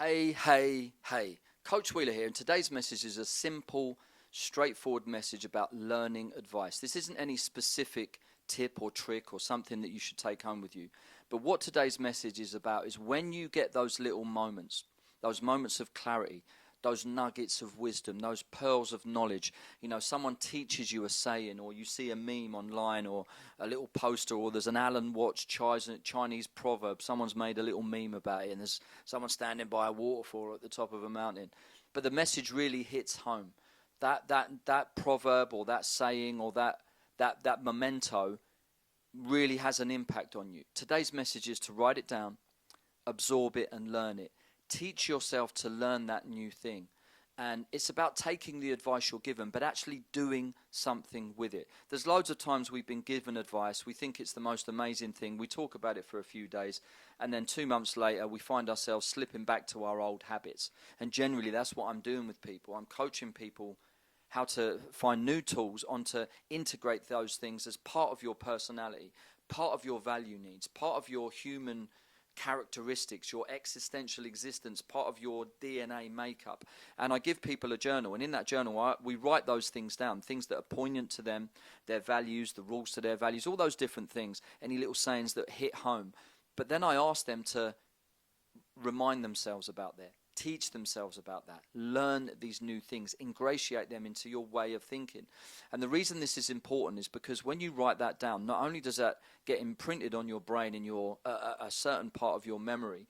Hey, hey, hey. Coach Wheeler here, and today's message is a simple, straightforward message about learning advice. This isn't any specific tip or trick or something that you should take home with you. But what today's message is about is when you get those little moments, those moments of clarity, those nuggets of wisdom, those pearls of knowledge. Someone teaches you a saying, or you see a meme online, or a little poster, or there's an Alan Watts Chinese proverb. Someone's made a little meme about it, and there's someone standing by a waterfall at the top of a mountain. But the message really hits home. That proverb, or that saying, or that memento really has an impact on you. Today's message is to write it down, absorb it, and learn it. Teach yourself to learn that new thing. And it's about taking the advice you're given, but actually doing something with it. There's loads of times we've been given advice. We think it's the most amazing thing. We talk about it for a few days. And then 2 months later, we find ourselves slipping back to our old habits. And generally, that's what I'm doing with people. I'm coaching people how to find new tools on to integrate those things as part of your personality, part of your value needs, part of your human characteristics, your existential existence, part of your DNA makeup. And I give people a journal, and in that journal we write those things down, things that are poignant to them, their values, the rules to their values, all those different things, any little sayings that hit home. But then I ask them to remind themselves about that, teach themselves about that, learn these new things, ingratiate them into your way of thinking. And the reason this is important is because when you write that down, not only does that get imprinted on your brain in your a certain part of your memory,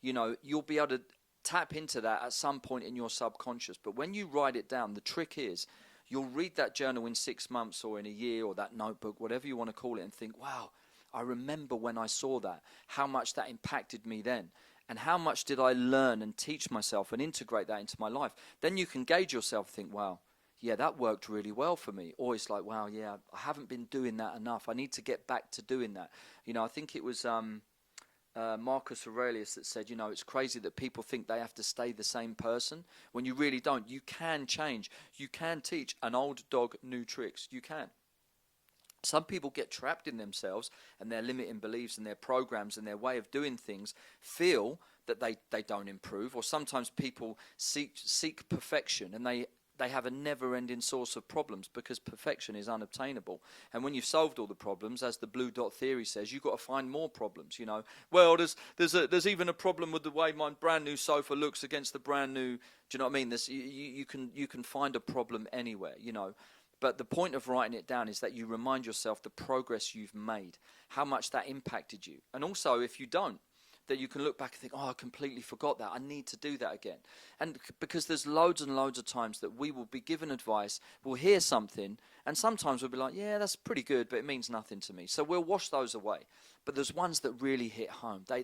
you'll be able to tap into that at some point in your subconscious. But when you write it down, the trick is you'll read that journal in 6 months or in a year, or that notebook, whatever you want to call it, and think, wow, I remember when I saw that, how much that impacted me then. And how much did I learn and teach myself and integrate that into my life? Then you can gauge yourself, think, wow, yeah, that worked really well for me. Or it's like, wow, yeah, I haven't been doing that enough. I need to get back to doing that. I think it was Marcus Aurelius that said, it's crazy that people think they have to stay the same person when you really don't. You can change. You can teach an old dog new tricks. You can. Some people get trapped in themselves and their limiting beliefs and their programs and their way of doing things, feel that they don't improve. Or sometimes people seek perfection, and they have a never-ending source of problems because perfection is unobtainable. And when you've solved all the problems, as the blue dot theory says, you've got to find more problems. Well, there's even a problem with the way my brand new sofa looks against the brand new. Do you know what I mean? You can find a problem anywhere. But the point of writing it down is that you remind yourself the progress you've made, how much that impacted you. And also, if you don't, that you can look back and think, oh, I completely forgot that. I need to do that again. And because there's loads and loads of times that we will be given advice, we'll hear something, and sometimes we'll be like, yeah, that's pretty good, but it means nothing to me. So we'll wash those away. But there's ones that really hit home. They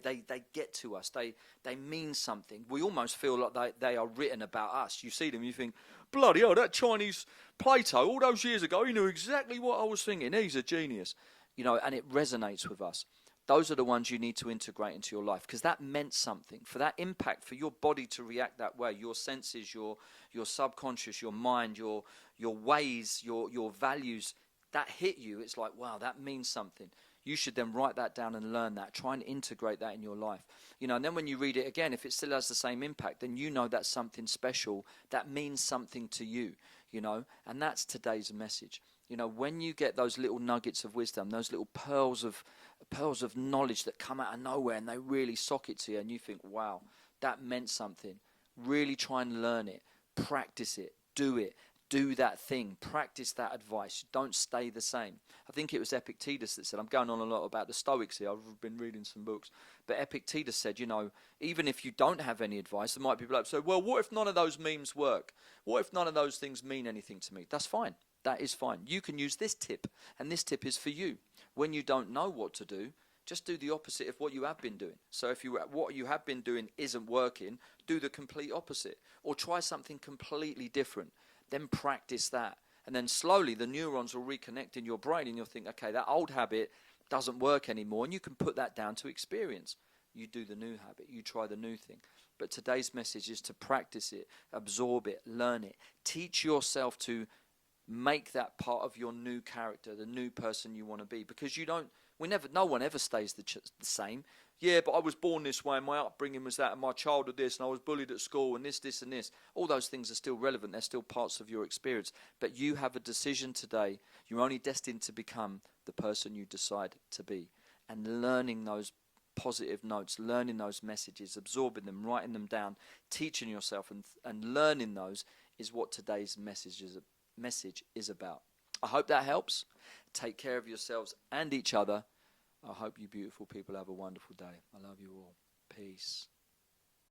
get to us. They mean something. We almost feel like they are written about us. You see them, you think, bloody hell, that Chinese Plato, all those years ago, he knew exactly what I was thinking. He's a genius. And it resonates with us. Those are the ones you need to integrate into your life, because that meant something. For that impact, for your body to react that way, your senses, your subconscious, your mind, your ways, your values, that hit you. It's like, wow, that means something. You should then write that down and learn that. Try and integrate that in your life. And then when you read it again, if it still has the same impact, then that's something special. That means something to you, And that's today's message. When you get those little nuggets of wisdom, those little pearls of knowledge that come out of nowhere and they really sock it to you, and you think, wow, that meant something. Really try and learn it, practice it, do that thing, practice that advice. Don't stay the same. I think it was Epictetus that said, I'm going on a lot about the Stoics here, I've been reading some books, but Epictetus said, even if you don't have any advice, there might be people that say, well, what if none of those memes work? What if none of those things mean anything to me? That's fine. That is fine. You can use this tip, and this tip is for you. When you don't know what to do, just do the opposite of what you have been doing. So if what you have been doing isn't working, do the complete opposite, or try something completely different. Then practice that, and then slowly the neurons will reconnect in your brain, and you'll think, okay, that old habit doesn't work anymore, and you can put that down to experience. You do the new habit, you try the new thing. But today's message is to practice it, absorb it, learn it, teach yourself to make that part of your new character, the new person you want to be, because no one ever stays the same. Yeah, but I was born this way and my upbringing was that and my childhood this and I was bullied at school and this and this. All those things are still relevant. They're still parts of your experience. But you have a decision today. You're only destined to become the person you decide to be. And learning those positive notes, learning those messages, absorbing them, writing them down, teaching yourself and learning those is what today's message is about. I hope that helps. Take care of yourselves and each other. I hope you beautiful people have a wonderful day. I love you all. Peace.